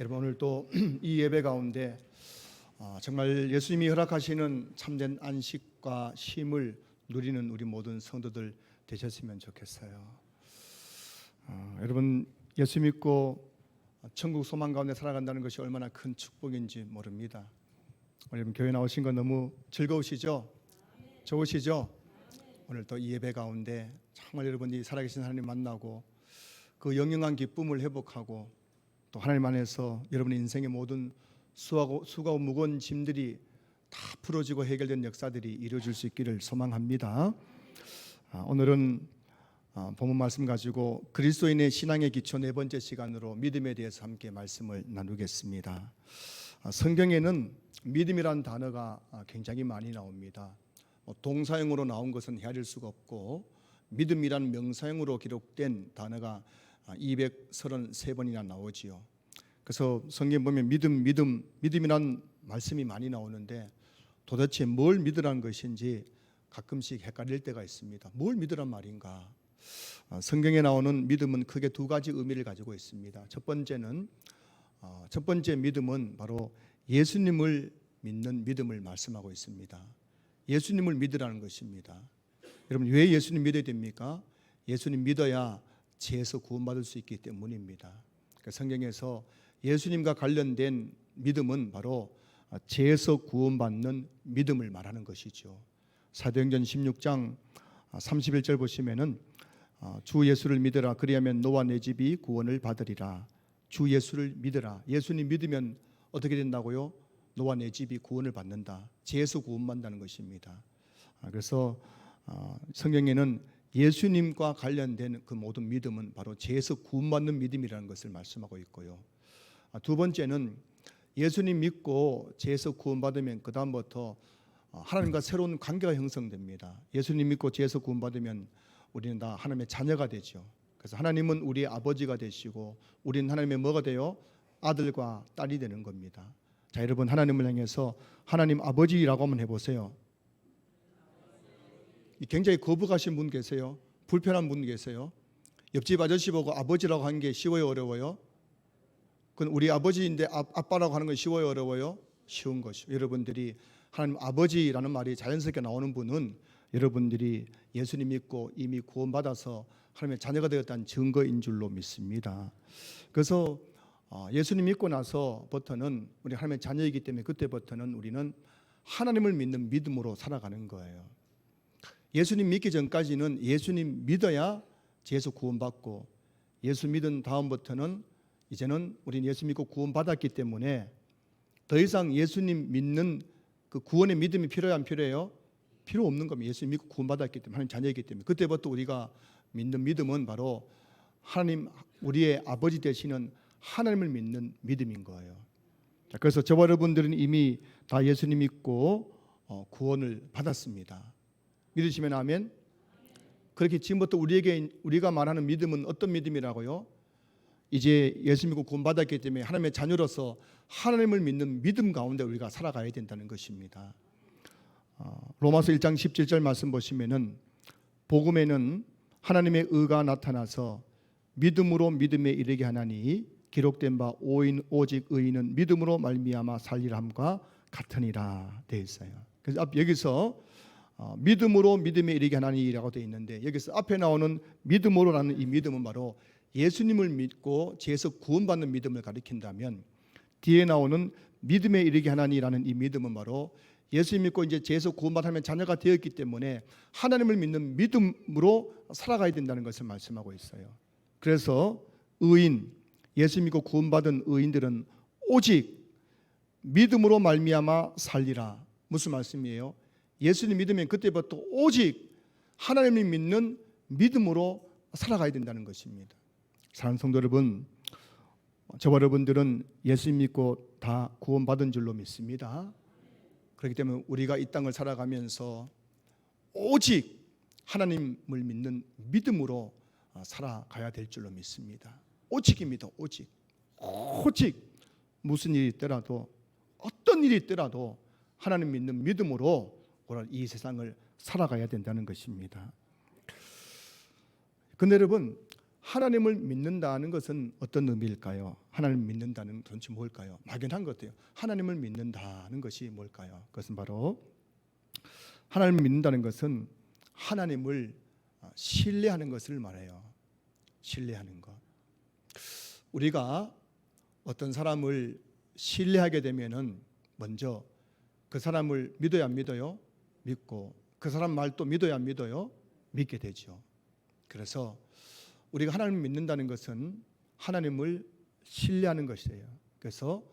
여러분, 오늘 또 이 예배 가운데 정말 예수님이 허락하시는 참된 안식과 쉼을 누리는 우리 모든 성도들 되셨으면 좋겠어요. 여러분, 예수 믿고 천국 소망 가운데 살아간다는 것이 얼마나 큰 축복인지 모릅니다. 여러분, 교회 나오신 거 너무 즐거우시죠? 좋으시죠? 오늘 또 이 예배 가운데 정말 여러분이 살아계신 하나님 만나고 그 영영한 기쁨을 회복하고 또 하나님 안에서 여러분의 인생의 모든 수고하고 무거운 짐들이 다 풀어지고 해결된 역사들이 이루어질 수 있기를 소망합니다. 오늘은 본문 말씀 가지고 그리스도인의 신앙의 기초 네 번째 시간으로 믿음에 대해서 함께 말씀을 나누겠습니다. 성경에는 믿음이란 단어가 굉장히 많이 나옵니다. 동사형으로 나온 것은 헤아릴 수가 없고 믿음이란 명사형으로 기록된 단어가 233번이나 나오지요. 그래서 성경 보면 믿음이란 말씀이 많이 나오는데 도대체 뭘 믿으라는 것인지 가끔씩 헷갈릴 때가 있습니다. 뭘 믿으란 말인가? 성경에 나오는 믿음은 크게 두 가지 의미를 가지고 있습니다. 첫 번째 믿음은 바로 예수님을 믿는 믿음을 말씀하고 있습니다. 예수님을 믿으라는 것입니다. 여러분, 왜 예수님 믿어야 됩니까? 예수님 믿어야 죄에서 구원받을 수 있기 때문입니다. 그러니까 성경에서 예수님과 관련된 믿음은 바로 죄에서 구원받는 믿음을 말하는 것이죠. 사도행전 16장 31절 보시면은 주 예수를 믿으라 그리하면 너와 내 집이 구원을 받으리라. 주 예수를 믿으라. 예수님 믿으면 어떻게 된다고요? 너와 내 집이 구원을 받는다. 죄에서 구원받는다는 것입니다. 그래서 성경에는 예수님과 관련된 그 모든 믿음은 바로 죄에서 구원받는 믿음이라는 것을 말씀하고 있고요. 두 번째는 예수님 믿고 죄에서 구원받으면 그 다음부터 하나님과 새로운 관계가 형성됩니다. 예수님 믿고 죄에서 구원받으면 우리는 다 하나님의 자녀가 되죠. 그래서 하나님은 우리의 아버지가 되시고 우리는 하나님의 뭐가 돼요? 아들과 딸이 되는 겁니다. 자, 여러분, 하나님을 향해서 하나님 아버지라고 한번 해보세요. 굉장히 거부가신 분 계세요? 불편한 분 계세요? 옆집 아저씨 보고 아버지라고 하는 게 쉬워요, 어려워요? 그건 우리 아버지인데 아빠라고 하는 건 쉬워요, 어려워요? 쉬운 것이요. 여러분들이 하나님 아버지라는 말이 자연스럽게 나오는 분은 여러분들이 예수님 믿고 이미 구원받아서 하나님의 자녀가 되었다는 증거인 줄로 믿습니다. 그래서 예수님 믿고 나서부터는 우리 하나님의 자녀이기 때문에 그때부터는 우리는 하나님을 믿는 믿음으로 살아가는 거예요. 예수님 믿기 전까지는 예수님 믿어야 죄에서 구원받고 예수 믿은 다음부터는 이제는 우리는 예수 믿고 구원받았기 때문에 더 이상 예수님 믿는 그 구원의 믿음이 필요해요, 안 필요해요? 필요 없는 겁니다. 예수님 믿고 구원받았기 때문에 하나님 자녀이기 때문에 그때부터 우리가 믿는 믿음은 바로 하나님 우리의 아버지 되시는 하나님을 믿는 믿음인 거예요. 그래서 저와 여러분들은 이미 다 예수님 믿고 구원을 받았습니다. 믿으시면 아멘. 그렇게 지금부터 우리가 말하는 믿음은 어떤 믿음이라고요? 이제 예수 믿고 구원받았기 때문에 하나님의 자녀로서 하나님을 믿는 믿음 가운데 우리가 살아가야 된다는 것입니다. 로마서 1장 17절 말씀 보시면은 복음에는 하나님의 의가 나타나서 믿음으로 믿음에 이르게 하나니 기록된 바 오직 의인은 믿음으로 말미암아 살리람과 같으니라 되어 있어요. 그래서 여기서 믿음으로 믿음에 이르게 하나니라고 되어 있는데 여기서 앞에 나오는 믿음으로라는 이 믿음은 바로 예수님을 믿고 죄에서 구원받는 믿음을 가리킨다면 뒤에 나오는 믿음에 이르게 하나니라는 이 믿음은 바로 예수님 믿고 이제 죄에서 구원받으면 자녀가 되었기 때문에 하나님을 믿는 믿음으로 살아가야 된다는 것을 말씀하고 있어요. 그래서 의인, 예수 믿고 구원받은 의인들은 오직 믿음으로 말미암아 살리라. 무슨 말씀이에요? 예수님 믿으면 그때부터 오직 하나님을 믿는 믿음으로 살아가야 된다는 것입니다. 사랑하는 성도 여러분, 저와 여러분들은 예수 믿고 다 구원받은 줄로 믿습니다. 그렇기 때문에 우리가 이 땅을 살아가면서 오직 하나님을 믿는 믿음으로 살아가야 될 줄로 믿습니다. 오직입니다. 오직 무슨 일이 있더라도 어떤 일이 있더라도 하나님 믿는 믿음으로 오늘 이 세상을 살아가야 된다는 것입니다. 근데 여러분, 하나님을 믿는다는 것은 어떤 의미일까요? 하나님을 믿는다는 도대체 뭘까요? 막연한 것 같아요. 하나님을 믿는다는 것이 뭘까요? 그것은 바로 하나님을 믿는다는 것은 하나님을 신뢰하는 것을 말해요. 신뢰하는 것. 우리가 어떤 사람을 신뢰하게 되면은 먼저 그 사람을 믿어야 안 믿어요? 믿고 그 사람 말도 믿어야 안 믿어요? 믿게 되죠. 그래서 우리가 하나님을 믿는다는 것은 하나님을 신뢰하는 것이에요. 그래서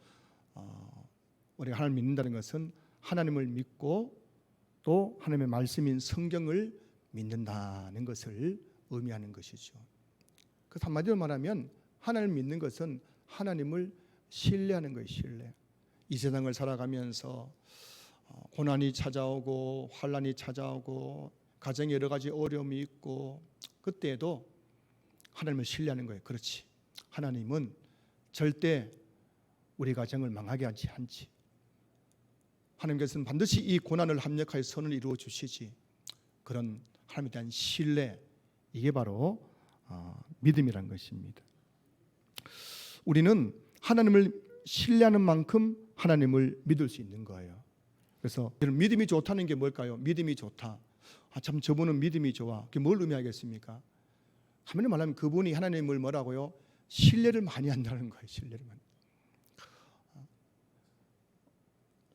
우리가 하나님을 믿는다는 것은 하나님을 믿고 또 하나님의 말씀인 성경을 믿는다는 것을 의미하는 것이죠. 그래서 한마디로 말하면 하나님을 믿는 것은 하나님을 신뢰하는 거예요. 신뢰. 이 세상을 살아가면서 고난이 찾아오고 환난이 찾아오고 가정에 여러 가지 어려움이 있고 그때에도 하나님을 신뢰하는 거예요. 그렇지. 하나님은 절대 우리 가정을 망하게 하지 않지. 하나님께서는 반드시 이 고난을 합력하여 선을 이루어 주시지. 그런 하나님에 대한 신뢰, 이게 바로 믿음이란 것입니다. 우리는 하나님을 신뢰하는 만큼 하나님을 믿을 수 있는 거예요. 그래서 믿음이 좋다는 게 뭘까요? 믿음이 좋다. 참 저분은 믿음이 좋아. 그게 뭘 의미하겠습니까? 한마디로 말하면 그분이 하나님을 뭐라고요? 신뢰를 많이 한다는 거예요. 신뢰를 많이.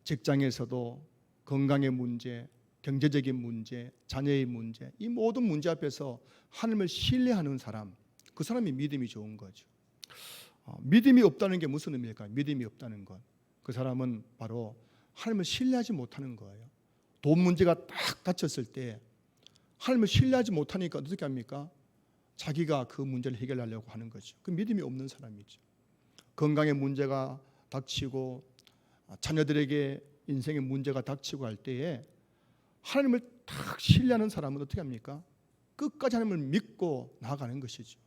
직장에서도 건강의 문제, 경제적인 문제, 자녀의 문제, 이 모든 문제 앞에서 하나님을 신뢰하는 사람, 그 사람이 믿음이 좋은 거죠. 믿음이 없다는 게 무슨 의미일까요? 믿음이 없다는 것, 그 사람은 바로 하나님을 신뢰하지 못하는 거예요. 돈 문제가 딱 닥쳤을 때 하나님을 신뢰하지 못하니까 어떻게 합니까? 자기가 그 문제를 해결하려고 하는 거죠. 그 믿음이 없는 사람이죠. 건강의 문제가 닥치고 자녀들에게 인생의 문제가 닥치고 할 때에 하나님을 딱 신뢰하는 사람은 어떻게 합니까? 끝까지 하나님을 믿고 나아가는 것이죠.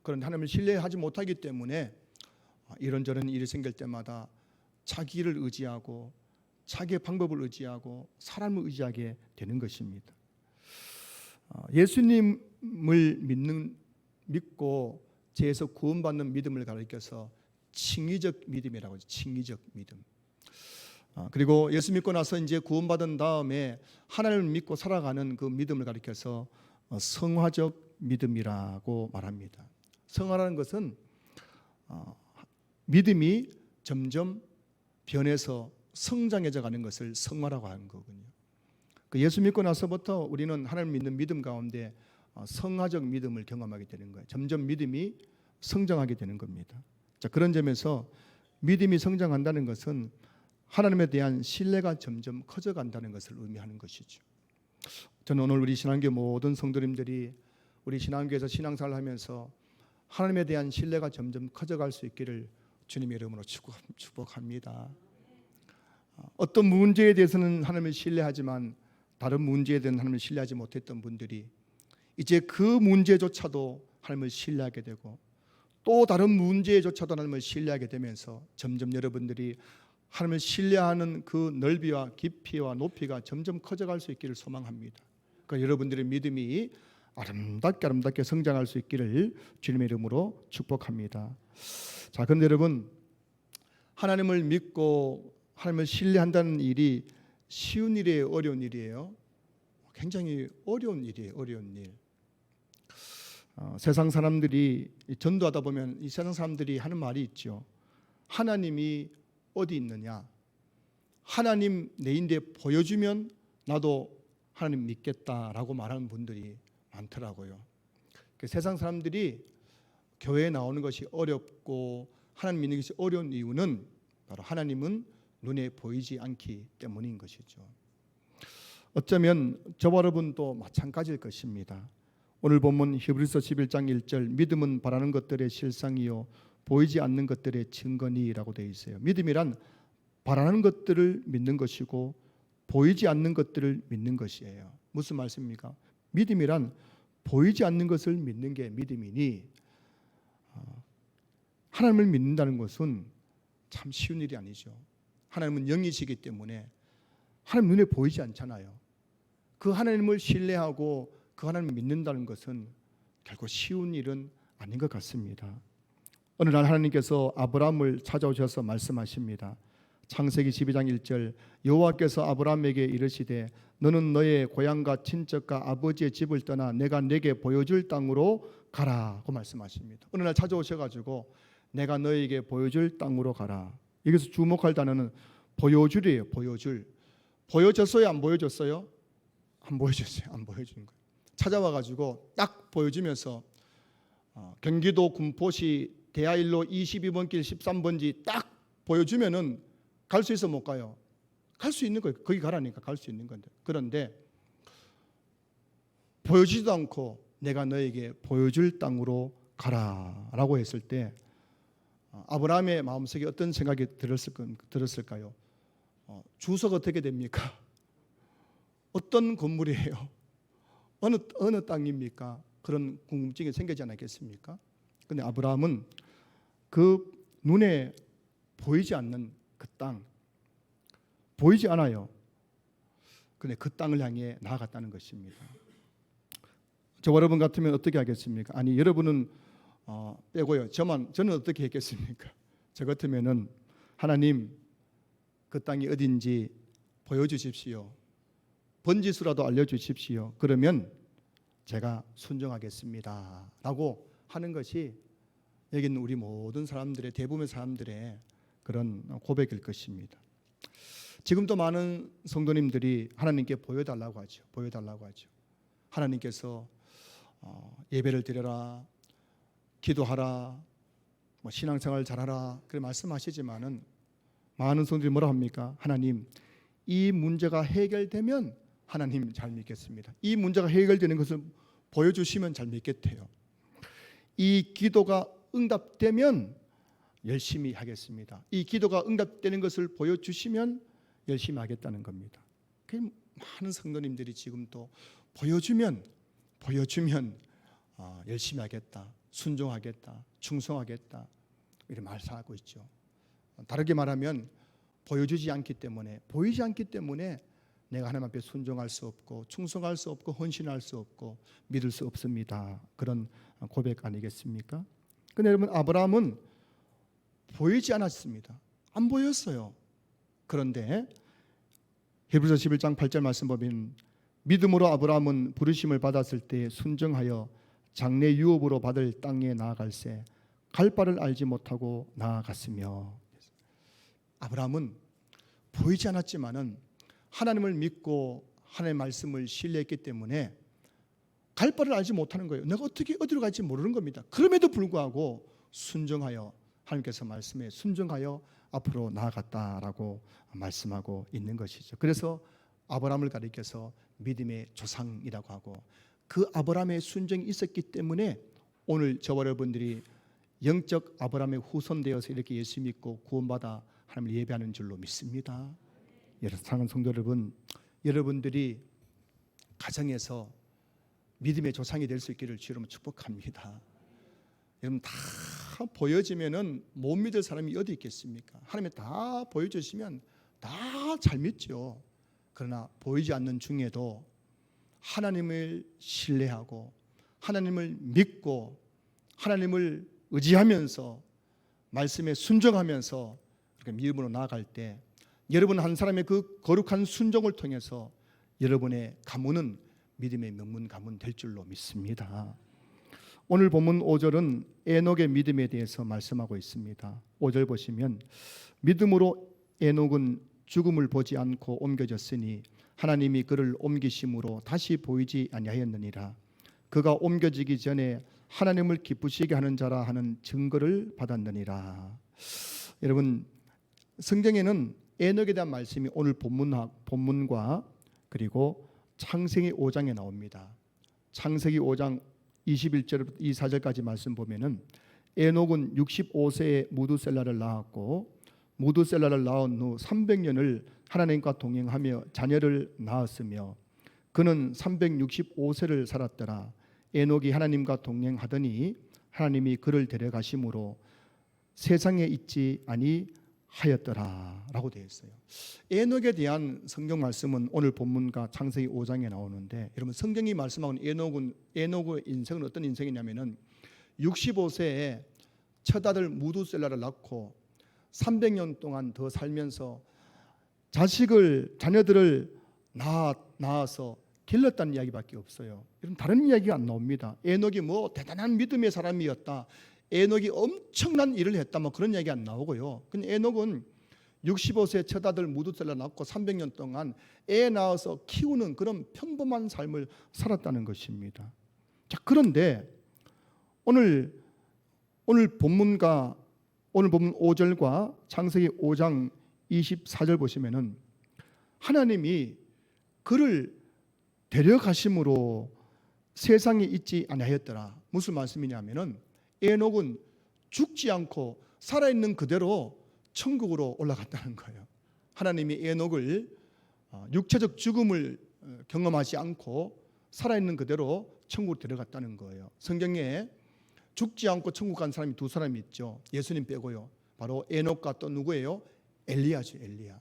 그런데 하나님을 신뢰하지 못하기 때문에 이런저런 일이 생길 때마다 자기를 의지하고 자기의 방법을 의지하고 사람을 의지하게 되는 것입니다. 예수님을 믿고 죄에서 구원받는 믿음을 가리켜서 칭의적 믿음이라고 하죠. 칭의적 믿음. 그리고 예수 믿고 나서 이제 구원받은 다음에 하나님을 믿고 살아가는 그 믿음을 가리켜서 성화적 믿음이라고 말합니다. 성화라는 것은 믿음이 점점 변해서 성장해져 가는 것을 성화라고 하는 거군요. 그 예수 믿고 나서부터 우리는 하나님 믿는 믿음 가운데 성화적 믿음을 경험하게 되는 거예요. 점점 믿음이 성장하게 되는 겁니다. 자, 그런 점에서 믿음이 성장한다는 것은 하나님에 대한 신뢰가 점점 커져간다는 것을 의미하는 것이죠. 저는 오늘 우리 신앙교회 모든 성도님들이 우리 신앙교회에서 신앙생활을 하면서 하나님에 대한 신뢰가 점점 커져갈 수 있기를 주님의 이름으로 축복합니다. 어떤 문제에 대해서는 하나님을 신뢰하지만 다른 문제에 대해서는 하나님을 신뢰하지 못했던 분들이 이제 그 문제조차도 하나님을 신뢰하게 되고 또 다른 문제조차도 하나님을 신뢰하게 되면서 점점 여러분들이 하나님을 신뢰하는 그 넓이와 깊이와 높이가 점점 커져갈 수 있기를 소망합니다. 그러니까 여러분들의 믿음이 아름답게 성장할 수 있기를 주님의 이름으로 축복합니다. 자, 그런데 여러분, 하나님을 믿고 하나님을 신뢰한다는 일이 쉬운 일이에요? 어려운 일이에요? 굉장히 어려운 일이에요. 어려운 일. 세상 사람들이 전도하다 보면 이 세상 사람들이 하는 말이 있죠. 하나님이 어디 있느냐? 하나님 내인데 보여주면 나도 하나님 믿겠다라고 말하는 분들이 많더라고요. 세상 사람들이 교회에 나오는 것이 어렵고 하나님 믿는 것이 어려운 이유는 바로 하나님은 눈에 보이지 않기 때문인 것이죠. 어쩌면 저와 여러분도 마찬가지일 것입니다. 오늘 본문 히브리서 11장 1절 믿음은 바라는 것들의 실상이요 보이지 않는 것들의 증거니라고 되어 있어요. 믿음이란 바라는 것들을 믿는 것이고 보이지 않는 것들을 믿는 것이에요. 무슨 말씀입니까? 믿음이란 보이지 않는 것을 믿는 게 믿음이니 하나님을 믿는다는 것은 참 쉬운 일이 아니죠. 하나님은 영이시기 때문에 하나님 눈에 보이지 않잖아요. 그 하나님을 신뢰하고 그 하나님을 믿는다는 것은 결코 쉬운 일은 아닌 것 같습니다. 어느 날 하나님께서 아브라함을 찾아오셔서 말씀하십니다. 창세기 12장 1절 여호와께서 아브라함에게 이르시되 너는 너의 고향과 친척과 아버지의 집을 떠나 내가 내게 보여줄 땅으로 가라고 말씀하십니다. 어느 날 찾아오셔가지고 내가 너에게 보여줄 땅으로 가라. 여기서 주목할 단어는 보여줄이에요. 보여줄. 보여줬어요? 안 보여줬어요? 안 보여줬어요. 안 보여주는 거예요. 찾아와가지고 딱 보여주면서 경기도 군포시 대하일로 22번 길 13번지 딱 보여주면은 갈 수 있어 못 가요? 갈 수 있는 거예요. 거기 가라니까 갈 수 있는 건데. 그런데 보여주지도 않고 내가 너에게 보여줄 땅으로 가라라고 했을 때 아브라함의 마음속에 어떤 생각이 들었을까요? 주소가 어떻게 됩니까? 어떤 건물이에요? 어느 땅입니까? 그런 궁금증이 생기지 않았겠습니까? 그런데 아브라함은 그 눈에 보이지 않는 그 땅, 보이지 않아요. 그런데 그 땅을 향해 나아갔다는 것입니다. 저와 여러분 같으면 어떻게 하겠습니까? 아니 여러분은 빼고요. 저는 어떻게 했겠습니까? 저 같으면은 하나님 그 땅이 어딘지 보여주십시오. 번지수라도 알려주십시오. 그러면 제가 순종하겠습니다. 라고 하는 것이 여기 있는 우리 모든 사람들의 대부분의 사람들의 그런 고백일 것입니다. 지금도 많은 성도님들이 하나님께 보여달라고 하죠. 보여달라고 하죠. 하나님께서 예배를 드려라, 기도하라, 신앙생활 잘하라 그렇게 말씀하시지만은 많은 성도들이 뭐라 합니까? 하나님 이 문제가 해결되면 하나님 잘 믿겠습니다. 이 문제가 해결되는 것을 보여주시면 잘 믿겠대요. 이 기도가 응답되면 열심히 하겠습니다. 이 기도가 응답되는 것을 보여주시면 열심히 하겠다는 겁니다. 많은 성도님들이 지금 또 보여주면 열심히 하겠다, 순종하겠다, 충성하겠다 이렇게 말씀하고 있죠. 다르게 말하면 보이지 않기 때문에 내가 하나님 앞에 순종할 수 없고 충성할 수 없고 헌신할 수 없고 믿을 수 없습니다. 그런 고백 아니겠습니까? 그런데 여러분 아브라함은 보이지 않았습니다. 안 보였어요. 그런데 히브리서 11장 8절 말씀 보면 믿음으로 아브라함은 부르심을 받았을 때 순종하여 장래 유업으로 받을 땅에 나아갈새 갈 바를 알지 못하고 나아갔으며 아브라함은 보이지 않았지만은 하나님을 믿고 하나님의 말씀을 신뢰했기 때문에 갈 바를 알지 못하는 거예요. 내가 어디로 갈지 모르는 겁니다. 그럼에도 불구하고 순종하여 하나님께서 말씀에 순종하여 앞으로 나아갔다라고 말씀하고 있는 것이죠. 그래서 아브라함을 가리켜서 믿음의 조상이라고 하고 그 아브라함의 순종이 있었기 때문에 오늘 저와 여러분들이 영적 아브라함의 후손되어서 이렇게 예수 믿고 구원받아 하나님을 예배하는 줄로 믿습니다. 사랑하는 성도 여러분, 여러분들이 가정에서 믿음의 조상이 될 수 있기를 주로 축복합니다. 여러분 다 보여지면은 못 믿을 사람이 어디 있겠습니까? 하나님이 다 보여주시면 다 잘 믿죠. 그러나 보이지 않는 중에도 하나님을 신뢰하고 하나님을 믿고 하나님을 의지하면서 말씀에 순종하면서 이렇게 믿음으로 나아갈 때 여러분 한 사람의 그 거룩한 순종을 통해서 여러분의 가문은 믿음의 명문 가문 될 줄로 믿습니다. 오늘 본문 5절은 에녹의 믿음에 대해서 말씀하고 있습니다. 5절 보시면 믿음으로 에녹은 죽음을 보지 않고 옮겨졌으니 하나님이 그를 옮기심으로 다시 보이지 아니하였느니라. 그가 옮겨지기 전에 하나님을 기쁘시게 하는 자라 하는 증거를 받았느니라. 여러분 성경에는 에녹에 대한 말씀이 오늘 본문과 그리고 창세기 5장에 나옵니다. 창세기 5장 21절부터 24절까지 말씀 보면은 에녹은 65세에 무두셀라를 낳았고 무두셀라를 낳은 후 300년을 하나님과 동행하며 자녀를 낳았으며 그는 365세를 살았더라. 에녹이 하나님과 동행하더니 하나님이 그를 데려가심으로 세상에 있지 아니하였더라라고 되어 있어요. 에녹에 대한 성경 말씀은 오늘 본문과 창세기 5장에 나오는데 여러분 성경이 말씀하는 에녹의 인생은 어떤 인생이냐면은 65세에 첫 아들 무두셀라를 낳고 300년 동안 더 살면서 자녀들을 낳아서 길렀다는 이야기밖에 없어요. 이런 다른 이야기가 안 나옵니다. 에녹이 뭐 대단한 믿음의 사람이었다, 에녹이 엄청난 일을 했다, 뭐 그런 이야기 안 나오고요. 근데 에녹은 65세 첫 아들 무두셀라 낳고 300년 동안 애 낳아서 키우는 그런 평범한 삶을 살았다는 것입니다. 자, 그런데 오늘 본문 5절과 창세기 5장 24절 보시면은 하나님이 그를 데려가심으로 세상에 있지 아니하였더라. 무슨 말씀이냐면은 에녹은 죽지 않고 살아있는 그대로 천국으로 올라갔다는 거예요. 하나님이 에녹을 육체적 죽음을 경험하지 않고 살아있는 그대로 천국으로 데려갔다는 거예요. 성경에 죽지 않고 천국 간 사람이 두 사람이 있죠. 예수님 빼고요. 바로 에녹과 또 누구예요? 엘리야죠, 엘리야.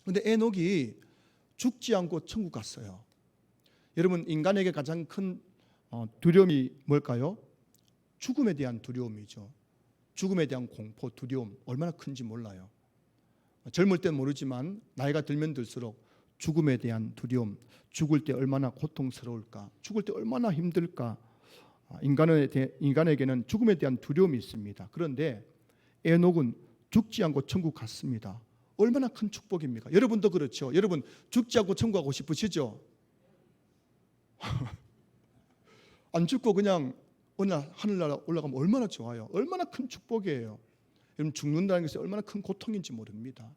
그런데 에녹이 죽지 않고 천국 갔어요. 여러분, 인간에게 가장 큰 두려움이 뭘까요? 죽음에 대한 두려움이죠. 죽음에 대한 공포, 두려움 얼마나 큰지 몰라요. 젊을 땐 모르지만 나이가 들면 들수록 죽음에 대한 두려움, 죽을 때 얼마나 고통스러울까, 죽을 때 얼마나 힘들까, 인간에게는 죽음에 대한 두려움이 있습니다. 그런데 에녹은 죽지 않고 천국 갔습니다. 얼마나 큰 축복입니까? 여러분도 그렇죠. 여러분 죽지 않고 천국 가고 싶으시죠? 안 죽고 그냥 어느 날 하늘나라 올라가면 얼마나 좋아요. 얼마나 큰 축복이에요. 여러분, 죽는다는 것이 얼마나 큰 고통인지 모릅니다.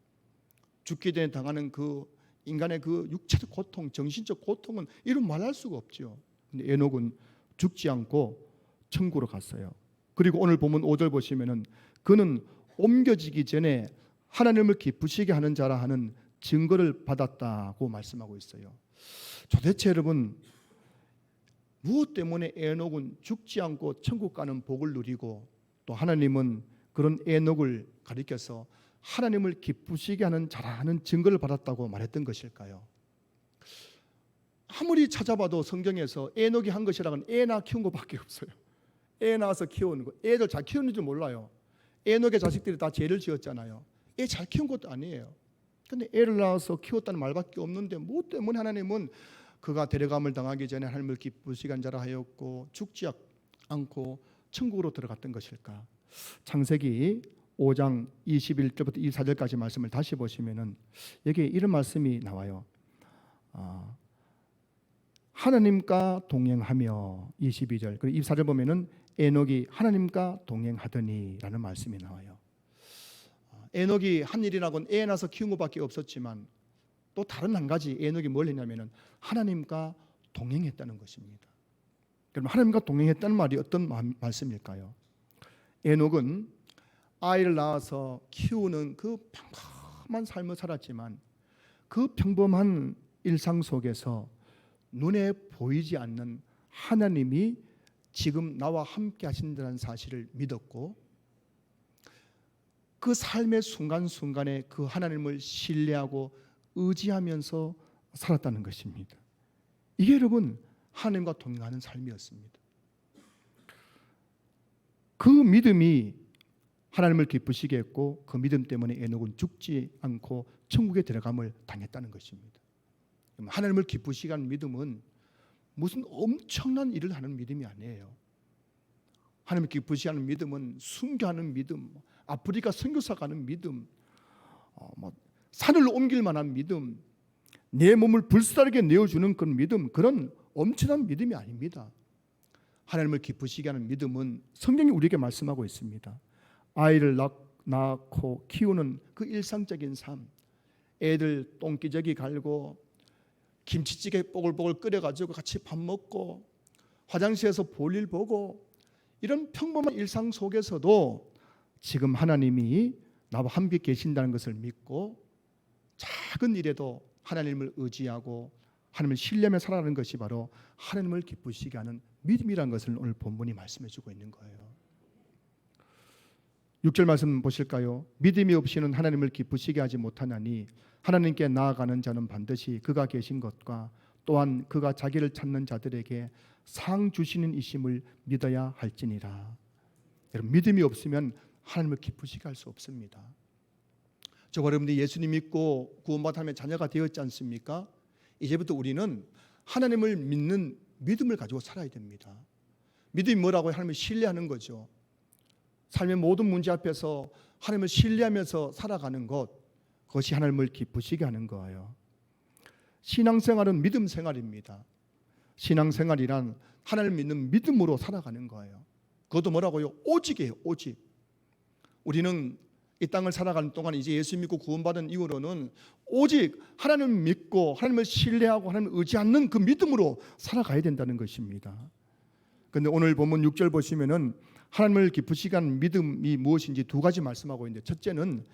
죽기 전에 당하는 그 인간의 그 육체적 고통, 정신적 고통은 이루 말할 수가 없죠. 근데 에녹은 죽지 않고 천국으로 갔어요. 그리고 오늘 본문 5절 보시면은 그는 옮겨지기 전에 하나님을 기쁘시게 하는 자라 하는 증거를 받았다고 말씀하고 있어요. 도대체 여러분, 무엇 때문에 에녹은 죽지 않고 천국 가는 복을 누리고 또 하나님은 그런 에녹을 가리켜서 하나님을 기쁘시게 하는 자라는 증거를 받았다고 말했던 것일까요? 아무리 찾아봐도 성경에서 에녹이 한 것이라고는 애 낳아 키운 것밖에 없어요. 애 낳아서 키우는 거, 애들 잘 키우는 줄 몰라요. 에녹의 자식들이 다 죄를 지었잖아요. 애 잘 키운 것도 아니에요. 근데 애를 낳아서 키웠다는 말밖에 없는데 뭐 때문에 하나님은 그가 데려감을 당하기 전에 하나님을 기쁘시게 한 자라 하였고 죽지 않고 천국으로 들어갔던 것일까? 창세기 5장 21절부터 24절까지 말씀을 다시 보시면은 여기에 이런 말씀이 나와요. 하나님과 동행하며 22절 그리고 24절 보면은 에녹이 하나님과 동행하더니라는 말씀이 나와요. 에녹이 한 일이라고는 애 낳아서 키운 것밖에 없었지만 또 다른 한 가지 에녹이 뭘 했냐면은 하나님과 동행했다는 것입니다. 그럼 하나님과 동행했다는 말이 어떤 말씀일까요? 에녹은 아이를 낳아서 키우는 그 평범한 삶을 살았지만 그 평범한 일상 속에서 눈에 보이지 않는 하나님이 지금 나와 함께 하신다는 사실을 믿었고 그 삶의 순간순간에 그 하나님을 신뢰하고 의지하면서 살았다는 것입니다. 이게 여러분 하나님과 동행하는 삶이었습니다. 그 믿음이 하나님을 기쁘시게 했고 그 믿음 때문에 에녹은 죽지 않고 천국에 들어감을 당했다는 것입니다. 하나님을 기쁘시게 하는 믿음은 무슨 엄청난 일을 하는 믿음이 아니에요. 하나님을 기쁘시게 하는 믿음은 순교하는 믿음, 아프리카 선교사 가는 믿음, 산을 옮길 만한 믿음, 내 몸을 불사르게 내어주는 그런 믿음, 그런 엄청난 믿음이 아닙니다. 하나님을 기쁘시게 하는 믿음은 성경이 우리에게 말씀하고 있습니다. 아이를 낳고 키우는 그 일상적인 삶, 애들 똥기저귀 갈고 김치찌개 뽀글뽀글 끓여가지고 같이 밥 먹고 화장실에서 볼일 보고 이런 평범한 일상 속에서도 지금 하나님이 나와 함께 계신다는 것을 믿고 작은 일에도 하나님을 의지하고 하나님을 신뢰하며 살아가는 것이 바로 하나님을 기쁘시게 하는 믿음이라는 것을 오늘 본문이 말씀해 주고 있는 거예요. 6절 말씀 보실까요? 믿음이 없이는 하나님을 기쁘시게 하지 못하나니 하나님께 나아가는 자는 반드시 그가 계신 것과 또한 그가 자기를 찾는 자들에게 상 주시는 이심을 믿어야 할지니라. 여러분, 믿음이 없으면 하나님을 기쁘시게 할 수 없습니다. 저와 여러분들이 예수님 믿고 구원받으면 자녀가 되었지 않습니까? 이제부터 우리는 하나님을 믿는 믿음을 가지고 살아야 됩니다. 믿음이 뭐라고요? 하나님을 신뢰하는 거죠. 삶의 모든 문제 앞에서 하나님을 신뢰하면서 살아가는 것, 그것이 하나님을 기쁘시게 하는 거예요. 신앙생활은 믿음 생활입니다. 신앙생활이란 하나님을 믿는 믿음으로 살아가는 거예요. 그것도 뭐라고요? 오직이에요. 오직. 우리는 이 땅을 살아가는 동안 이제 예수 믿고 구원받은 이후로는 오직 하나님을 믿고 하나님을 신뢰하고 하나님을 의지하는 그 믿음으로 살아가야 된다는 것입니다. 그런데 오늘 본문 6절 보시면은 하나님을 기쁘시게 하는 믿음이 무엇인지 두 가지 말씀하고 있는데, 첫째는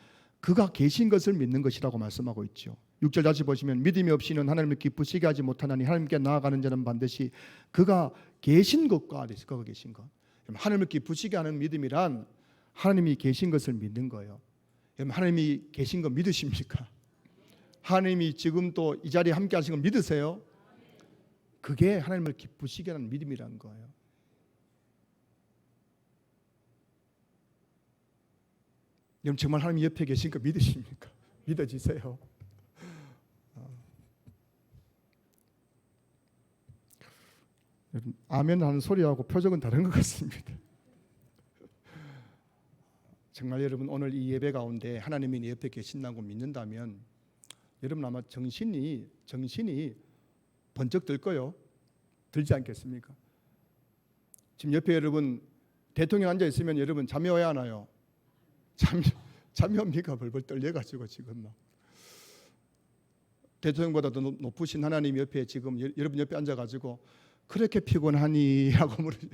그가 계신 것을 믿는 것이라고 말씀하고 있죠. 6절 다시 보시면 믿음이 없이는 하나님을 기쁘시게 하지 못하나니 하나님께 나아가는 자는 반드시 그가 계신 것과 그가 계신 것. 하나님을 기쁘시게 하는 믿음이란 하나님이 계신 것을 믿는 거예요. 하나님이 계신 거 믿으십니까? 하나님이 지금 또 이 자리에 함께 하신 거 믿으세요? 그게 하나님을 기쁘시게 하는 믿음이라는 거예요. 여러분, 정말 하나님 옆에 계신 거 믿으십니까? 믿어지세요? 아멘 하는 소리하고 표정은 다른 것 같습니다. 정말 여러분, 오늘 이 예배 가운데 하나님이 내 옆에 계신다고 믿는다면 여러분 아마 정신이 번쩍 들 거요. 들지 않겠습니까? 지금 옆에 여러분 대통령 앉아 있으면 여러분 잠이 와야 하나요? 잠이 옵니까? 벌벌 떨려가지고 지금 막 대통령보다 더 높으신 하나님 옆에 지금 여러분 옆에 앉아가지고 그렇게 피곤하니? 하고 물으시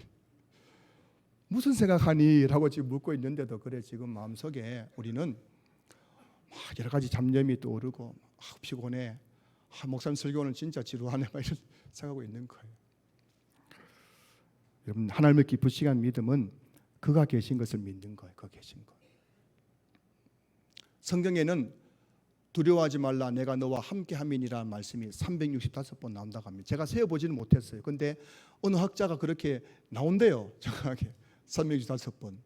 무슨 생각하니? 라고 지금 묻고 있는데도 그래 지금 마음속에 우리는 막 여러 가지 잡념이 떠오르고 피곤해. 목사님 설교는 진짜 지루하네. 막 이런 생각하고 있는 거예요. 여러분, 하나님을 기쁘시게 하는 믿음은 그가 계신 것을 믿는 거예요. 그가 계신 것. 성경에는 두려워하지 말라 내가 너와 함께함이니라는 말씀이 365번 나온다고 합니다. 제가 세어보지는 못했어요. 그런데 어느 학자가 그렇게 나온대요. 정확하게 365번.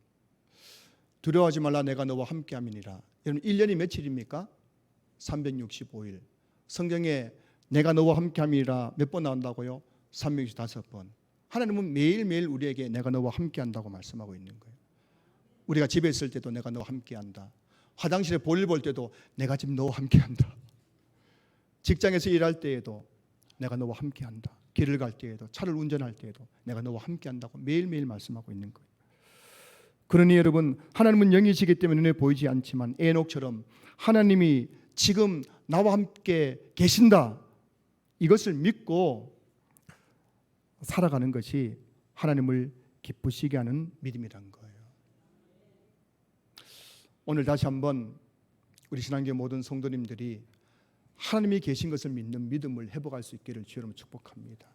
두려워하지 말라 내가 너와 함께함이니라. 여러분 1년이 며칠입니까? 365일. 성경에 내가 너와 함께함이니라 몇 번 나온다고요? 365번. 하나님은 매일매일 우리에게 내가 너와 함께한다고 말씀하고 있는 거예요. 우리가 집에 있을 때도 내가 너와 함께한다. 화장실에 볼일 볼 때도 내가 지금 너와 함께한다. 직장에서 일할 때에도 내가 너와 함께한다. 길을 갈 때에도 차를 운전할 때에도 내가 너와 함께한다고 매일매일 말씀하고 있는 거예요. 그러니 여러분, 하나님은 영이시기 때문에 눈에 보이지 않지만 에녹처럼 하나님이 지금 나와 함께 계신다, 이것을 믿고 살아가는 것이 하나님을 기쁘시게 하는 믿음이라는 거예요. 오늘 다시 한번 우리 신앙교회 모든 성도님들이 하나님이 계신 것을 믿는 믿음을 회복할 수 있기를 주여 이름으로 축복합니다.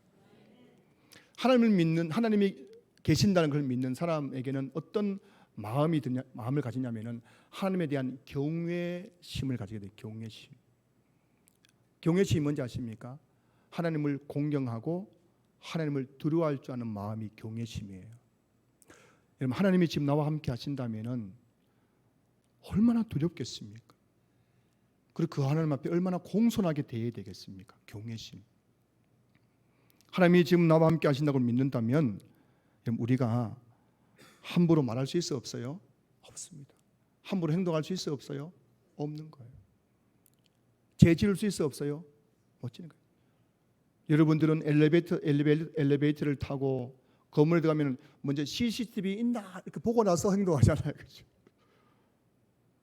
하나님이 계신다는 걸 믿는 사람에게는 어떤 마음을 가지냐면은 하나님에 대한 경외심을 가지게 돼요. 경외심. 경외심이 뭔지 아십니까? 하나님을 공경하고 하나님을 두려워할 줄 아는 마음이 경외심이에요. 여러분, 하나님이 지금 나와 함께 하신다면은 얼마나 두렵겠습니까? 그리고 그 하나님 앞에 얼마나 공손하게 대해야 되겠습니까? 경외심. 하나님이 지금 나와 함께 하신다고 믿는다면 우리가 함부로 말할 수 있어 없어요? 없습니다. 함부로 행동할 수 있어 없어요? 없는 거예요. 죄 지을 수 있어 없어요? 못 지는 거예요. 여러분들은 엘리베이터를 타고 건물에 들어가면 먼저 CCTV 있나 이렇게 보고 나서 행동하잖아요. 그렇죠?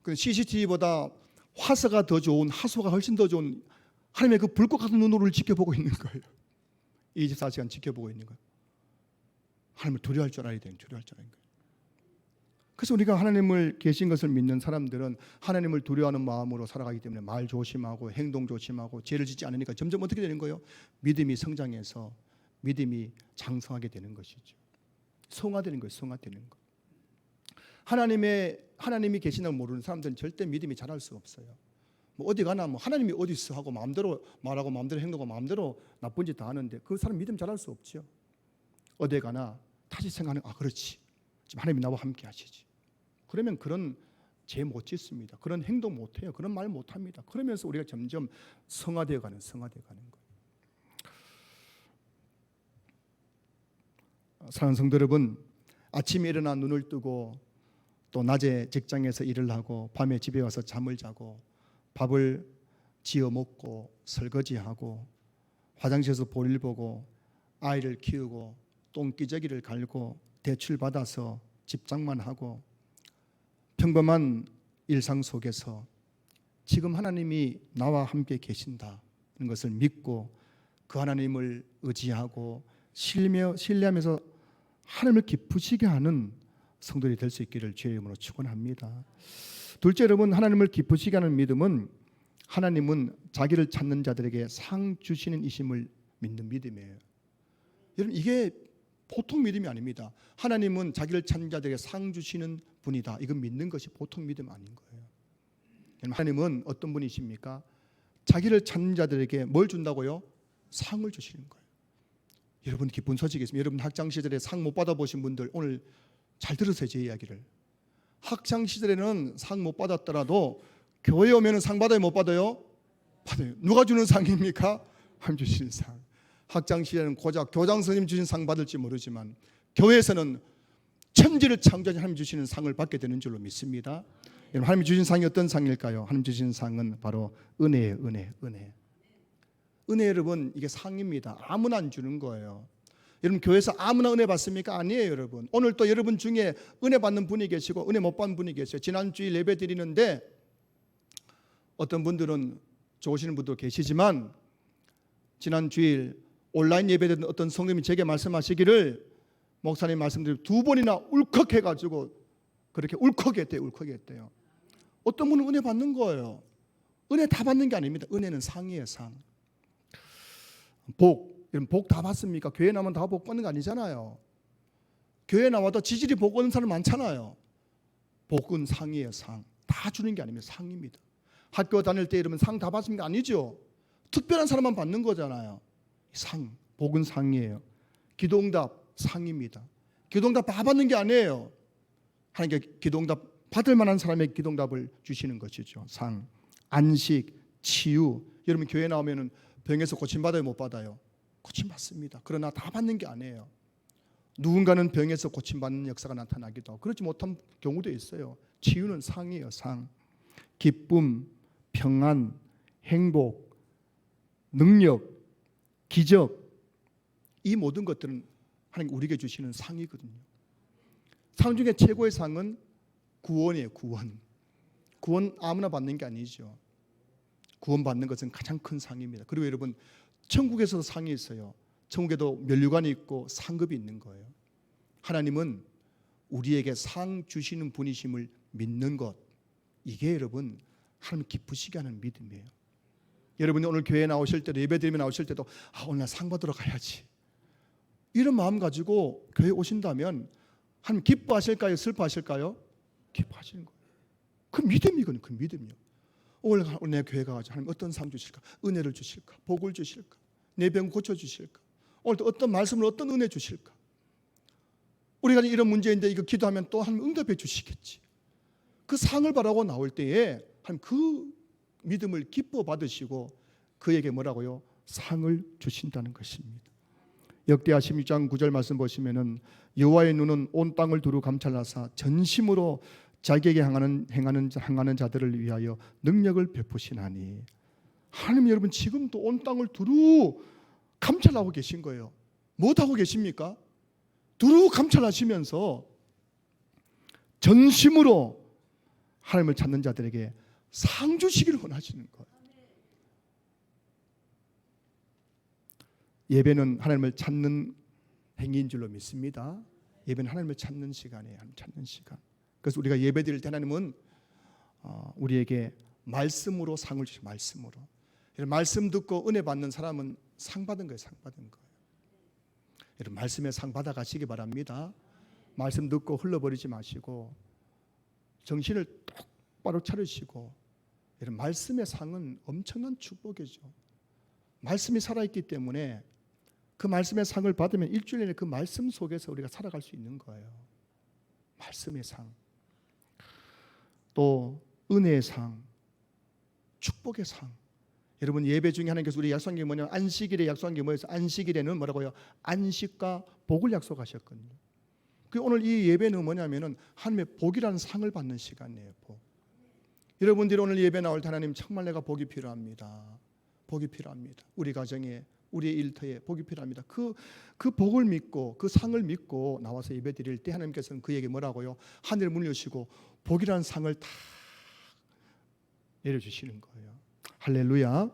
근데 CCTV보다 화소가 훨씬 더 좋은 하나님의 그 불꽃 같은 눈으로 지켜보고 있는 거예요. 24시간 지켜보고 있는 거예요. 하나님을 두려워할 줄 알아야 되는 거예요. 그래서 우리가 하나님을 계신 것을 믿는 사람들은 하나님을 두려워하는 마음으로 살아가기 때문에 말 조심하고 행동 조심하고 죄를 짓지 않으니까 점점 어떻게 되는 거예요? 믿음이 성장해서 믿음이 장성하게 되는 것이죠. 성화되는 거예요. 성화되는 거. 하나님이 계시는 걸 모르는 사람들은 절대 믿음이 자랄 수 없어요. 뭐 어디 가나 뭐 하나님이 어디 있어 하고 마음대로 말하고 마음대로 행동하고 마음대로 나쁜 짓 다 하는데 그 사람 믿음 잘할 수 없죠. 어디 가나 다시 생각하는 그렇지. 지금 하나님이 나와 함께 하시지. 그러면 그런 죄 못 짓습니다. 그런 행동 못 해요. 그런 말 못 합니다. 그러면서 우리가 점점 성화되어 가는 거예요. 사랑하는 성도 여러분, 아침에 일어나 눈을 뜨고 또 낮에 직장에서 일을 하고 밤에 집에 와서 잠을 자고 밥을 지어 먹고 설거지하고 화장실에서 볼일 보고 아이를 키우고 똥기저귀를 갈고 대출 받아서 집장만 하고 평범한 일상 속에서 지금 하나님이 나와 함께 계신다는 것을 믿고 그 하나님을 의지하고 신뢰하면서 하나님을 기쁘시게 하는 성도들이 될 수 있기를 주의 이름으로 축원합니다. 둘째, 여러분, 하나님을 기쁘시게 하는 믿음은 하나님은 자기를 찾는 자들에게 상 주시는 이심을 믿는 믿음이에요. 여러분, 이게 보통 믿음이 아닙니다. 하나님은 자기를 찾는 자들에게 상 주시는 분이다. 이건 믿는 것이 보통 믿음 아닌 거예요. 하나님은 어떤 분이십니까? 자기를 찾는 자들에게 뭘 준다고요? 상을 주시는 거예요. 여러분, 기쁜 소식이 있습니다. 여러분, 학창 시절에 상 못 받아보신 분들 오늘 잘 들으세요. 제 이야기를. 학창 시절에는 상 못 받았더라도 교회 오면 상 받아요? 못 받아요? 받아요. 누가 주는 상입니까? 하나님 주시는 상. 학창 시절에는 고작 교장 선생님 주신 상 받을지 모르지만 교회에서는 천지를 창조하신 하나님 주시는 상을 받게 되는 줄로 믿습니다. 여러분, 하나님 주신 상이 어떤 상일까요? 하나님 주신 상은 바로 은혜예요. 은혜. 은혜, 여러분, 이게 상입니다. 아무나 안 주는 거예요. 여러분, 교회에서 아무나 은혜 받습니까? 아니에요, 여러분. 오늘 또 여러분 중에 은혜 받는 분이 계시고 은혜 못 받는 분이 계세요. 지난 주일 예배 드리는데 어떤 분들은 좋으시는 분도 계시지만 지난 주일 온라인 예배 드리는 어떤 성도님이 제게 말씀하시기를 목사님 말씀드리고 2번이나 울컥해가지고 그렇게 울컥했대요. 어떤 분은 은혜 받는 거예요. 은혜 다 받는 게 아닙니다. 은혜는 상이에요, 상. 여러분, 복 다 받습니까? 교회 나오면 다 복 받는 거 아니잖아요. 교회 나와도 지질이 복 받는 사람 많잖아요. 복은 상이에요, 상. 다 주는 게 아닙니다. 상입니다. 학교 다닐 때 이러면 상 다 받습니까? 아니죠. 특별한 사람만 받는 거잖아요. 상, 복은 상이에요. 기도응답 상입니다. 기도응답 다 받는 게 아니에요. 하나님께 기도응답 받을 만한 사람에게 기도응답을 주시는 것이죠. 상, 안식, 치유. 여러분, 교회 나오면은 병에서 고침받아요? 못 받아요? 고침받습니다. 그러나 다 받는 게 아니에요. 누군가는 병에서 고침받는 역사가 나타나기도 하고 그렇지 못한 경우도 있어요. 치유는 상이에요. 상. 기쁨, 평안, 행복, 능력, 기적, 이 모든 것들은 하나님 우리에게 주시는 상이거든요. 상 중에 최고의 상은 구원이에요. 구원 아무나 받는 게 아니죠. 구원 받는 것은 가장 큰 상입니다. 그리고 여러분, 천국에서도 상이 있어요. 천국에도 면류관이 있고 상급이 있는 거예요. 하나님은 우리에게 상 주시는 분이심을 믿는 것, 이게 여러분 하나님 기쁘시게 하는 믿음이에요. 여러분이 오늘 교회에 나오실 때도 예배드리며 나오실 때도 오늘 나 상 받으러 가야지, 이런 마음 가지고 교회 오신다면 하나님 기뻐하실까요? 슬퍼하실까요? 기뻐하시는 거예요. 그 믿음이거든요. 그 믿음이요. 오늘 내 교회 가가지고 하나님 어떤 상 주실까? 은혜를 주실까? 복을 주실까? 내 병 고쳐주실까? 오늘 또 어떤 말씀을 어떤 은혜 주실까? 우리가 이런 문제인데 이거 기도하면 또 하나님 응답해 주시겠지. 그 상을 바라고 나올 때에 하나님 그 믿음을 기뻐 받으시고 그에게 뭐라고요? 상을 주신다는 것입니다. 역대하 16장 9절 말씀 보시면은 여호와의 눈은 온 땅을 두루 감찰하사 전심으로 자기에게 행하는 자들을 위하여 능력을 베푸시나니. 하나님, 여러분 지금도 온 땅을 두루 감찰하고 계신 거예요. 못하고 계십니까? 두루 감찰하시면서 전심으로 하나님을 찾는 자들에게 상 주시기를 원하시는 거예요. 예배는 하나님을 찾는 행위인 줄로 믿습니다. 예배는 하나님을 찾는 시간이에요. 하나님 찾는 시간. 그래서 우리가 예배 드릴 때 하나님은 우리에게 말씀으로 상을 주시고, 말씀으로. 말씀 듣고 은혜 받는 사람은 상 받은 거예요. 상 받은 거예요. 여러분, 말씀에 상 받아 가시기 바랍니다. 말씀 듣고 흘러버리지 마시고 정신을 똑바로 차리시고 이런 말씀의 상은 엄청난 축복이죠. 말씀이 살아있기 때문에 그 말씀의 상을 받으면 일주일 내내 그 말씀 속에서 우리가 살아갈 수 있는 거예요. 말씀의 상, 또 은혜의 상, 축복의 상. 여러분, 예배 중에 하나님께서 우리 약속한 게 뭐냐면 안식일에 약속한 게 뭐였어요? 안식일에는 뭐라고요? 안식과 복을 약속하셨거든요. 그 오늘 이 예배는 뭐냐면은 하나님의 복이라는 상을 받는 시간이에요. 복. 여러분들이 오늘 예배 나올 때 하나님 정말 내가 복이 필요합니다. 복이 필요합니다. 우리 가정에, 우리의 일터에 복이 필요합니다. 그 복을 믿고 그 상을 믿고 나와서 예배 드릴 때 하나님께서는 그에게 뭐라고요? 하늘 문을 여시고 복이라는 상을 다 내려주시는 거예요. 할렐루야.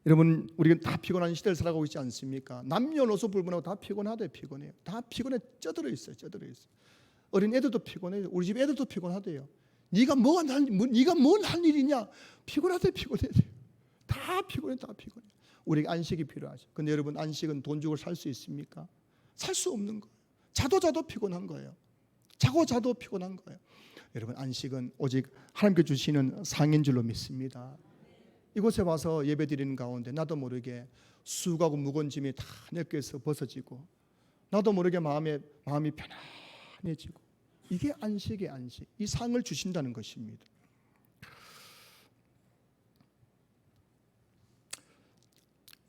여러분, 우리가 다 피곤한 시대를 살아가고 있지 않습니까? 남녀노소 불문하고 다 피곤하대. 피곤해요. 다 피곤해 쪄들어 있어요. 쪄들어 있어요. 어린 애들도 피곤해요. 우리 집 애들도 피곤하대요. 네가 네가 뭘 할 일이냐? 피곤하대. 피곤해. 다 피곤해. 다 피곤해. 우리가 안식이 필요하죠. 근데 여러분, 안식은 돈 주고 살 수 있습니까? 살 수 없는 거예요. 자도 피곤한 거예요. 자도 피곤한 거예요. 여러분, 안식은 오직 하나님께 주시는 상인 줄로 믿습니다. 이곳에 와서 예배 드리는 가운데 나도 모르게 수고하고 무거운 짐이 다 내게서 벗어지고 나도 모르게 마음이 편안해지고, 이게 안식의 안식. 이 상을 주신다는 것입니다.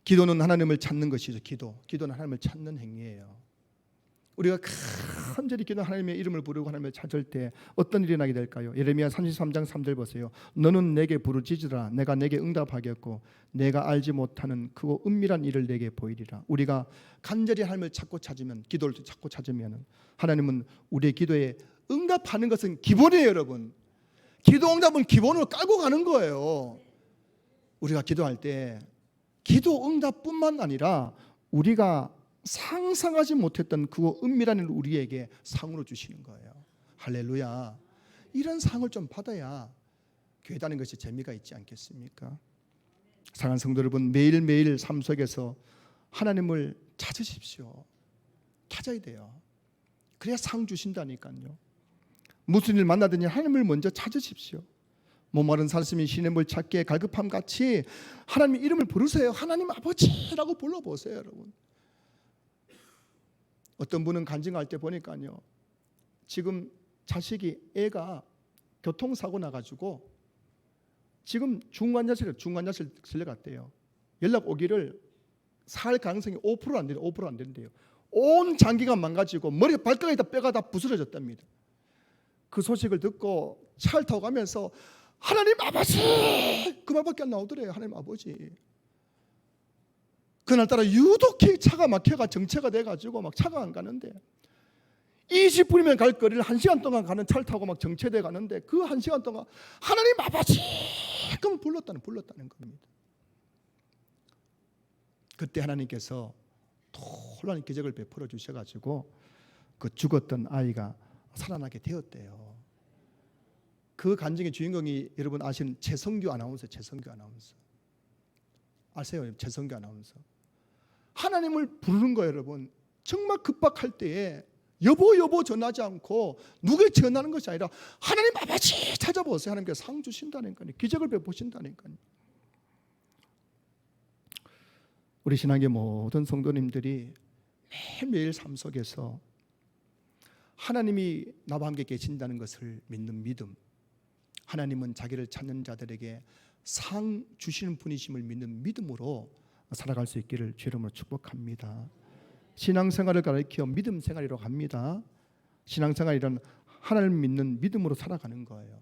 기도는 하나님을 찾는 것이죠. 기도는 하나님을 찾는 행위예요. 우리가 간절히 기도 하나님의 이름을 부르고 하나님을 찾을 때 어떤 일이 나게 될까요? 예레미야 33장 3절 보세요. 너는 내게 부르짖으라. 내가 내게 응답하겠고 내가 알지 못하는 그 은밀한 일을 내게 보이리라. 우리가 간절히 하나님을 찾으면, 기도를 찾고 찾으면 하나님은 우리의 기도에 응답하는 것은 기본이에요. 여러분, 기도 응답은 기본으로 깔고 가는 거예요. 우리가 기도할 때 기도 응답뿐만 아니라 우리가 상상하지 못했던 그 은밀한 일을 우리에게 상으로 주시는 거예요. 할렐루야. 이런 상을 좀 받아야 교회 다니는 것이 재미가 있지 않겠습니까? 사랑하는 성도 여러분, 매일매일 삶 속에서 하나님을 찾으십시오. 찾아야 돼요. 그래야 상 주신다니까요. 무슨 일 만나든지 하나님을 먼저 찾으십시오. 목마른 사슴이 시냇물 찾기에 갈급함 같이 하나님의 이름을 부르세요. 하나님 아버지라고 불러보세요. 여러분, 어떤 분은 간증할 때 보니까요, 지금 애가 교통사고 나가지고 지금 중환자실에 실려갔대요. 연락 오기를 살 가능성이 5% 안 된대요. 온 장기가 망가지고 머리 발가락에다 뼈가 다 부스러졌답니다. 그 소식을 듣고 차를 타고 가면서 하나님 아버지, 그 말밖에 안 나오더래요. 하나님 아버지. 그날따라 유독히 차가 막혀가 정체가 돼가지고 막 차가 안 가는데 20분이면 갈 거리를 1시간 동안 가는 차를 타고 막 정체돼 가는데 그 1시간 동안 하나님 아버지 그럼 불렀다는 겁니다. 그때 하나님께서 놀라운 기적을 베풀어 주셔가지고 그 죽었던 아이가 살아나게 되었대요. 그 간증의 주인공이 여러분 아시는 최성규 아나운서. 아세요? 최성규 아나운서. 하나님을 부르는 거예요. 여러분, 정말 급박할 때에 여보 전하지 않고 누구에 전하는 것이 아니라 하나님 아버지 찾아보세요. 하나님께서 상 주신다니까요. 기적을 베푸신다니까요. 우리 신앙의 모든 성도님들이 매일매일 삶 속에서 하나님이 나와 함께 계신다는 것을 믿는 믿음, 하나님은 자기를 찾는 자들에게 상 주시는 분이심을 믿는 믿음으로 살아갈 수 있기를 주의 이름으로 축복합니다. 신앙생활을 가리켜 믿음 생활이라고 합니다. 신앙생활이란 하나님을 믿는 믿음으로 살아가는 거예요.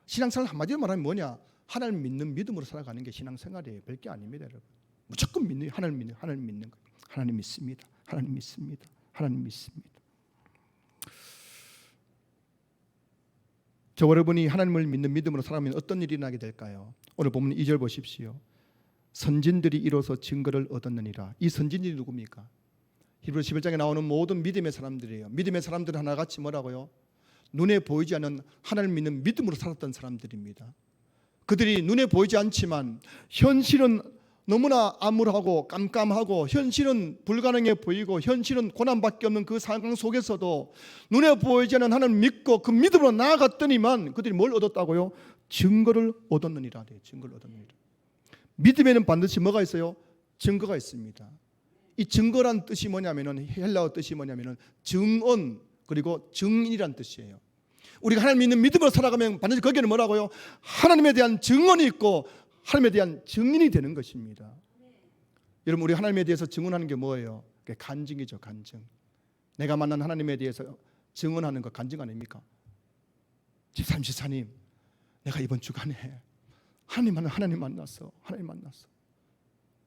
신앙생활 한마디로 말하면 뭐냐? 하나님을 믿는 믿음으로 살아가는 게 신앙생활이에요. 별게 아닙니다. 여러분, 무조건 하나님 믿는 거예요. 하나님 믿습니다. 하나님 믿습니다. 하나님 믿습니다. 저 여러분이 하나님을 믿는 믿음으로 살아가면 어떤 일이 나게 될까요? 오늘 보면 2절 보십시오. 선진들이 이로써 증거를 얻었느니라. 이 선진들이 누굽니까? 히브리서 11장에 나오는 모든 믿음의 사람들이에요. 믿음의 사람들은 하나같이 뭐라고요? 눈에 보이지 않는 하나님을 믿는 믿음으로 살았던 사람들입니다. 그들이 눈에 보이지 않지만 현실은 너무나 암울하고 깜깜하고 현실은 불가능해 보이고 현실은 고난밖에 없는 그 상황 속에서도 눈에 보이지 않는 하나님을 믿고 그 믿음으로 나아갔더니만 그들이 뭘 얻었다고요? 증거를 얻었느니라. 증거를 얻었느니라. 믿음에는 반드시 뭐가 있어요? 증거가 있습니다. 이 증거란 뜻이 뭐냐면은 헬라어 뜻이 뭐냐면은 증언 그리고 증인이란 뜻이에요. 우리가 하나님 믿는 믿음으로 살아가면 반드시 거기에는 뭐라고요? 하나님에 대한 증언이 있고 하나님에 대한 증인이 되는 것입니다. 여러분 우리 하나님에 대해서 증언하는 게 뭐예요? 그게 간증이죠. 간증. 내가 만난 하나님에 대해서 증언하는 거 간증 아닙니까? 집사님 내가 이번 주간에 하나님 만났어.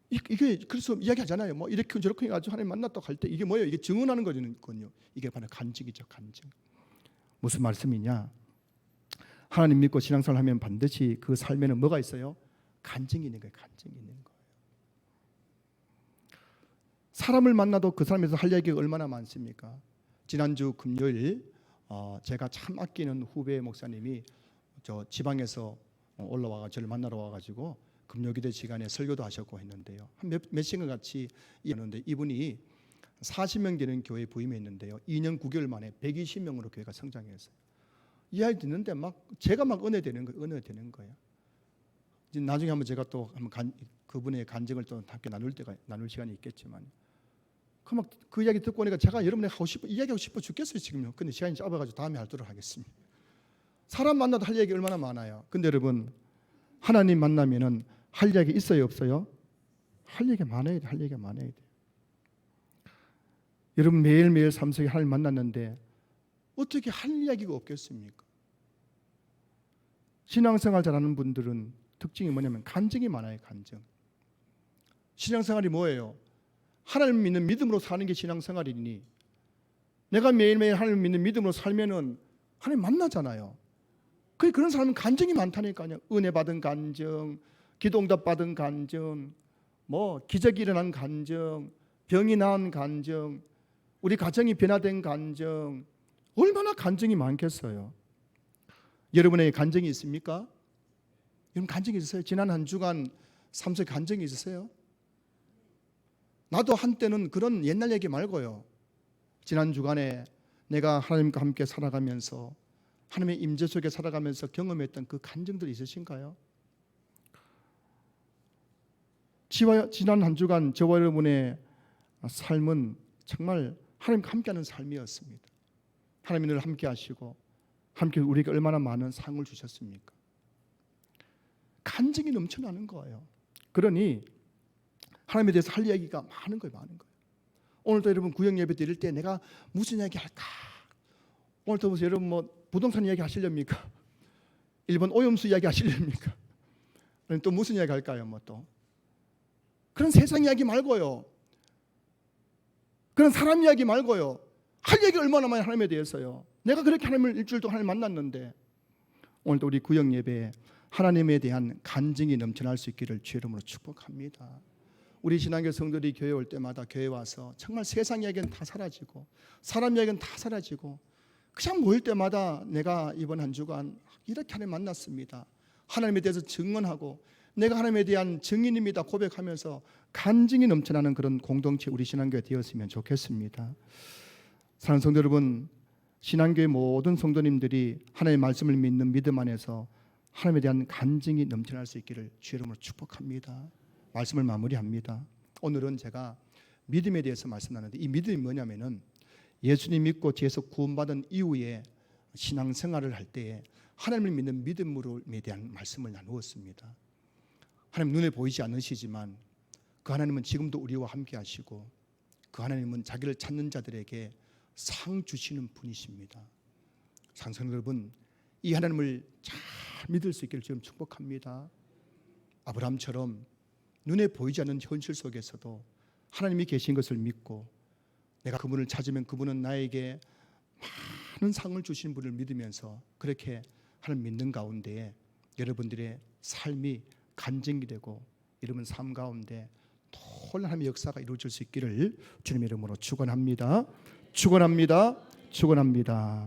이게 그래서 이야기하잖아요. 뭐 이렇게 저렇게 해가지고 하나님 만났다고 할 때 이게 뭐예요? 이게 증언하는 거거든요. 이게 바로 간증이죠. 간증. 무슨 말씀이냐? 하나님 믿고 신앙생활 하면 반드시 그 삶에는 뭐가 있어요? 간증이 있는 거예요. 간증이 있는 거예요. 사람을 만나도 그 사람에서 할 얘기가 얼마나 많습니까? 지난주 금요일 제가 참 아끼는 후배 목사님이 저 지방에서 올라와가 저를 만나러 와가지고 금요기도 시간에 설교도 하셨고 했는데요. 한 몇 시간 같이 있는데 이분이 40명 되는 교회에 부임했는데요. 2년 9개월 만에 120명으로 교회가 성장했어요. 이야기 듣는데 막 제가 막 은혜 되는 거예요. 이제 나중에 한번 제가 또 한번 그분의 간증을 또 함께 나눌 시간이 있겠지만, 그 이야기 듣고 오니까 제가 여러분에게 이야기하고 싶어 죽겠어요 지금요. 근데 시간이 짧아가지고 다음에 하도록 하겠습니다. 사람 만나도 할 얘기 얼마나 많아요. 근데 여러분 하나님 만나면은 할 얘기 있어요 없어요? 할 얘기 많아야 돼. 할 얘기가 많아야 돼. 여러분 매일매일 삶 속에 하나님 만났는데 어떻게 할 이야기가 없겠습니까? 신앙생활 잘하는 분들은 특징이 뭐냐면 간증이 많아요. 간증. 신앙생활이 뭐예요? 하나님 믿는 믿음으로 사는 게 신앙생활이니 내가 매일매일 하나님 믿는 믿음으로 살면은 하나님 만나잖아요. 그런 사람은 간증이 많다니까요. 은혜 받은 간증, 기도응답 받은 간증, 뭐 기적이 일어난 간증, 병이 나은 간증, 우리 가정이 변화된 간증, 얼마나 간증이 많겠어요. 여러분에게 간증이 있습니까? 여러분 간증이 있으세요? 지난 한 주간 삶 속에 간증이 있으세요? 나도 한때는 그런 옛날 얘기 말고요. 지난 주간에 내가 하나님과 함께 살아가면서 하나님의 임재 속에 살아가면서 경험했던 그 간증들이 있으신가요? 지난 한 주간 저와 여러분의 삶은 정말 하나님과 함께하는 삶이었습니다. 하나님이 늘 함께 하시고 함께 우리에게 얼마나 많은 상을 주셨습니까? 간증이 넘쳐나는 거예요. 그러니 하나님에 대해서 할 이야기가 많은 거예요. 오늘도 여러분 구역 예배 드릴 때 내가 무슨 이야기 할까? 오늘도 여러분 뭐 부동산 이야기 하시렵니까? 일본 오염수 이야기 하시렵니까? 또 무슨 이야기 할까요? 뭐 또 그런 세상 이야기 말고요. 그런 사람 이야기 말고요. 할 얘기 얼마나 많이 하나님에 대해서요. 내가 그렇게 하나님을 일주일 동안 하나님 만났는데 오늘도 우리 구역 예배에 하나님에 대한 간증이 넘쳐날 수 있기를 주의 이름으로 축복합니다. 우리 신앙교 성도들이 교회 올 때마다 교회 와서 정말 세상 이야기는 다 사라지고 사람 이야기는 다 사라지고 그냥 모일 때마다 내가 이번 한 주간 이렇게 하나님 만났습니다. 하나님에 대해서 증언하고 내가 하나님에 대한 증인입니다 고백하면서 간증이 넘쳐나는 그런 공동체 우리 신앙교회 되었으면 좋겠습니다. 사랑하는 성도 여러분, 신앙교회 모든 성도님들이 하나님의 말씀을 믿는 믿음 안에서 하나님에 대한 간증이 넘쳐날 수 있기를 주의 이름으로 축복합니다. 말씀을 마무리합니다. 오늘은 제가 믿음에 대해서 말씀 나누는데 이 믿음이 뭐냐면은 예수님 믿고 죄에서 구원받은 이후에 신앙생활을 할 때에 하나님을 믿는 믿음에 대한 말씀을 나누었습니다. 하나님 눈에 보이지 않으시지만 그 하나님은 지금도 우리와 함께 하시고 그 하나님은 자기를 찾는 자들에게 상 주시는 분이십니다. 상성 여러분, 이 하나님을 잘 믿을 수 있기를 지금 축복합니다. 아브라함처럼 눈에 보이지 않는 현실 속에서도 하나님이 계신 것을 믿고 내가 그분을 찾으면 그분은 나에게 많은 상을 주시는 분을 믿으면서 그렇게 하나님 믿는 가운데 여러분들의 삶이 간증이 되고 여러분 삶 가운데 놀라운 하나님의 역사가 이루어질 수 있기를 주님의 이름으로 축원합니다. 축원합니다. 축원합니다.